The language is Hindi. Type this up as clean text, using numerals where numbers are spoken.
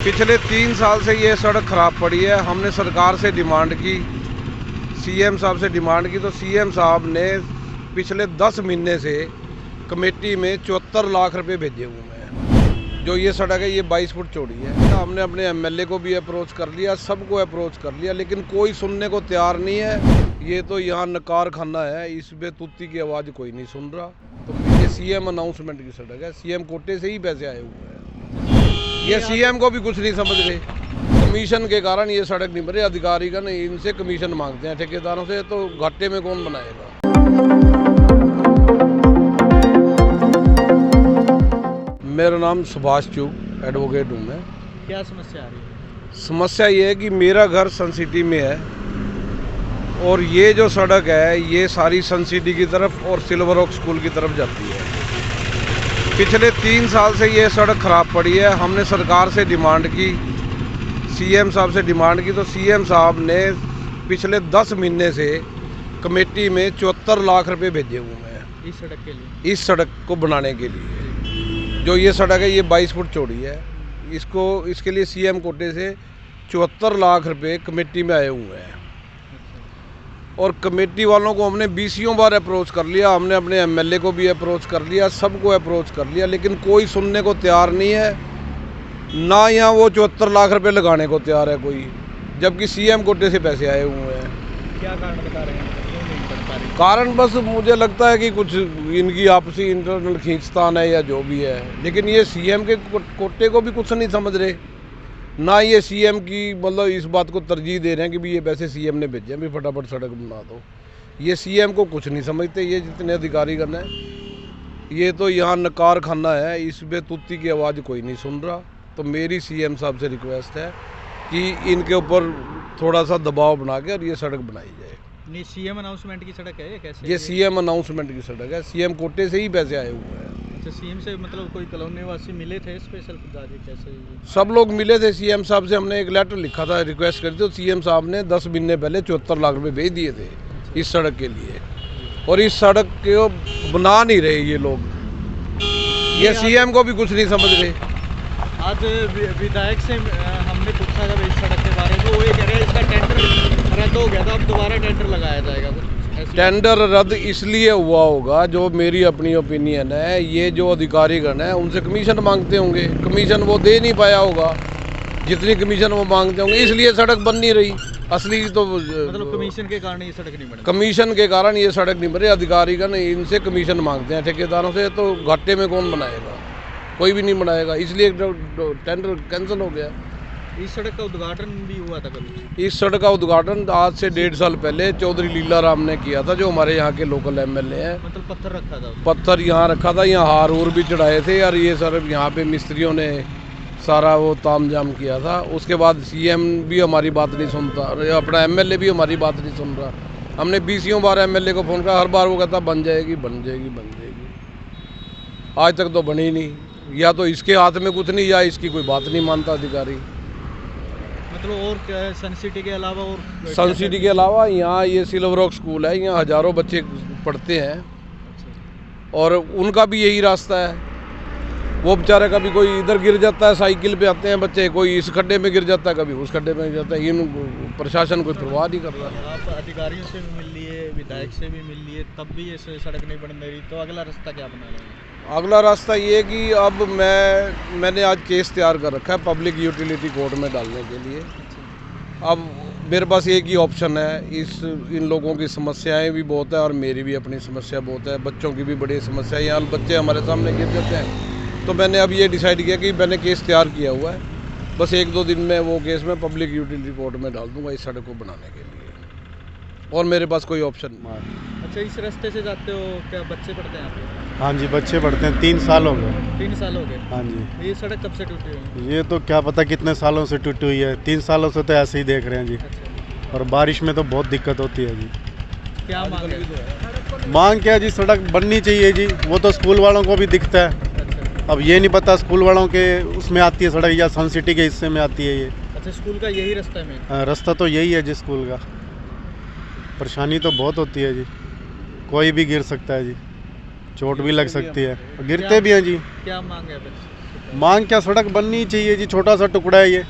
पिछले 3 साल से ये सड़क ख़राब पड़ी है। हमने सरकार से डिमांड की, सीएम साहब से डिमांड की, तो सीएम साहब ने पिछले 10 महीने से कमेटी में 74 लाख रुपए भेजे हुए हैं। जो ये सड़क है ये 22 फुट चौड़ी है। हमने अपने एमएलए को भी अप्रोच कर लिया, सबको अप्रोच कर लिया, लेकिन कोई सुनने को तैयार नहीं है। ये तो यहाँ नकार खाना है, इसमें तुत्ती की आवाज़ कोई नहीं सुन रहा। तो ये सीएम अनाउंसमेंट की सड़क है, सीएम कोटे से ही पैसे आए हुए हैं। ये सीएम को भी कुछ नहीं समझ रहे। कमीशन के कारण ये सड़क नहीं बन रही। अधिकारी का नहीं, इनसे कमीशन मांगते हैं ठेकेदारों से, तो घाटे में कौन बनाएगा। मेरा नाम सुभाष चूक एडवोकेट हूँ मैं। क्या समस्या आ रही है? समस्या ये है कि मेरा घर सन सिटी में है और ये जो सड़क है ये सारी सन सिटी की तरफ और सिल्वर ओक स्कूल की तरफ जाती है। पिछले 3 साल से ये सड़क ख़राब पड़ी है। हमने सरकार से डिमांड की, सीएम साहब से डिमांड की, तो सीएम साहब ने पिछले 10 महीने से कमेटी में 74 लाख रुपए भेजे हुए हैं इस सड़क के लिए, इस सड़क को बनाने के लिए। जो ये सड़क है ये 22 फुट चौड़ी है। इसके लिए सीएम कोटे से 74 लाख रुपए कमेटी में आए हुए हैं। और कमेटी वालों को हमने 20 बार अप्रोच कर लिया, हमने अपने एमएलए को भी अप्रोच कर लिया, सबको अप्रोच कर लिया, लेकिन कोई सुनने को तैयार नहीं है। ना यहाँ वो 74 लाख रुपए लगाने को तैयार है कोई, जबकि सीएम कोटे से पैसे आए हुए हैं। क्या कारण बता रहे हैं? क्यों नहीं कर पा रहे? कारण बस मुझे लगता है कि कुछ इनकी आपसी इंटरनल खींचतान है या जो भी है, लेकिन ये सीएम के कोटे को भी कुछ नहीं समझ रहे। ना ये सीएम की मतलब इस बात को तरजीह दे रहे हैं कि भी ये पैसे सीएम ने भेजे हैं, भी फटाफट सड़क बना दो। ये सीएम को कुछ नहीं समझते। ये जितने अधिकारी गण हैं ये तो यहाँ नकार खाना है, इसमें तुत्ती की आवाज़ कोई नहीं सुन रहा। तो मेरी सीएम साहब से रिक्वेस्ट है कि इनके ऊपर थोड़ा सा दबाव बना के और ये सड़क बनाई जाए। नहीं, सीएम अनाउंसमेंट की सड़क है ये? कैसे? ये सीएम अनाउंसमेंट की सड़क है, सीएम कोटे से ही पैसे आए हुए हैं। अच्छा, सीएम से मतलब कोई कॉलोनी वासी मिले थे स्पेशल जाके? कैसे? सब लोग मिले थे सीएम साहब से। हमने एक लेटर लिखा था, रिक्वेस्ट करी थी, तो सीएम साहब ने 10 महीने पहले 74 लाख रुपए भेज दिए थे इस सड़क के लिए। और इस सड़क को बना नहीं रहे ये लोग। ये सीएम को भी कुछ नहीं समझ रहे। आज विधायक से हमने पूछा था इस सड़क के बारे में, वो ये कह रहे हैं इसका टेंडर रद्द हो गया था, अब दोबारा टेंडर लगाया जाएगा। टेंडर रद्द इसलिए हुआ होगा, जो मेरी अपनी ओपिनियन है, ये जो अधिकारीगण है उनसे कमीशन मांगते होंगे, कमीशन वो दे नहीं पाया होगा जितनी कमीशन वो मांगते होंगे, इसलिए सड़क बन नहीं रही। असली तो मतलब कमीशन के कारण ये सड़क नहीं बनी। कमीशन के कारण ये सड़क नहीं बन रही। अधिकारीगण इनसे कमीशन मांगते हैं ठेकेदारों से, तो घाटे में कौन बनाएगा? कोई भी नहीं बनाएगा, इसलिए टेंडर कैंसिल हो गया। इस सड़क का उद्घाटन भी हुआ था कभी? इस सड़क का उद्घाटन आज से 1.5 साल पहले चौधरी लीला राम ने किया था, जो हमारे यहाँ के लोकल एमएलए हैं। मतलब पत्थर रखा था? पत्थर यहाँ रखा था, यहाँ हार उर भी चढ़ाए थे और ये सर यहाँ पे मिस्त्रियों ने सारा वो तामझाम किया था। उसके बाद सीएम भी हमारी बात नहीं सुनता, अपना एमएलए भी हमारी बात नहीं सुन रहा। हमने 20 बार एमएलए को फ़ोन किया, हर बार वो कहता बन जाएगी बन जाएगी बन जाएगी। आज तक तो बनी नहीं। या तो इसके हाथ में कुछ नहीं, या इसकी कोई बात नहीं मानता अधिकारी। मतलब और क्या है सन सिटी के अलावा? और सन सिटी के अलावा यहाँ ये सिल्वर ओक स्कूल है, यहाँ हज़ारों बच्चे पढ़ते हैं और उनका भी यही रास्ता है। वो बेचारा कभी कोई इधर गिर जाता है, साइकिल पे आते हैं बच्चे, कोई इस खड्डे में गिर जाता है, कभी उस खड्डे में गिर जाता है। इन प्रशासन कोई परवाह नहीं कर रहा। आप अधिकारियों से भी मिल लिए, विधायक से भी मिल लिए, तब भी ये सड़क नहीं बन रही, तो अगला रास्ता क्या बना रहे हैं? अगला रास्ता ये कि अब मैंने आज केस तैयार कर रखा है पब्लिक यूटिलिटी कोर्ट में डालने के लिए। अब मेरे पास एक ही ऑप्शन है। इन लोगों की समस्याएं भी बहुत है और मेरी भी अपनी समस्या बहुत है, बच्चों की भी बड़ी समस्या है। यहाँ बच्चे हमारे सामने गिर जाते हैं, तो मैंने अब ये डिसाइड किया कि मैंने केस तैयार किया हुआ है, बस 1-2 दिन में वो केस मैं पब्लिक यूटिलिटी कोर्ट में डाल दूँगा इस सड़क को बनाने के लिए, और मेरे पास कोई ऑप्शन नहीं। अच्छा, इस रास्ते से जाते हो? क्या बच्चे पढ़ते हैं यहाँ पे? हाँ जी, बच्चे पढ़ते हैं। 3 साल हो गए। 3 साल हो गए? हाँ जी। ये सड़क कब से टूटी हुई है? ये तो क्या पता कितने सालों से टूटी हुई है। 3 सालों से तो ऐसे ही देख रहे हैं जी। अच्छा। और बारिश में तो बहुत दिक्कत होती है जी। क्या मांग है? मांग क्या जी, सड़क बननी चाहिए जी। वो तो स्कूल वालों को भी दिखता है। अच्छा। अब ये नहीं पता स्कूल वालों के उसमें आती है सड़क या सन सिटी के हिस्से में आती है ये। अच्छा, स्कूल का यही रास्ता है? रास्ता तो यही है जी स्कूल का। परेशानी तो बहुत होती है जी, कोई भी गिर सकता है जी, चोट भी लग सकती है, गिरते भी हैं जी। क्या मांग है? मांग क्या, सड़क बननी ही चाहिए जी, छोटा सा टुकड़ा है ये।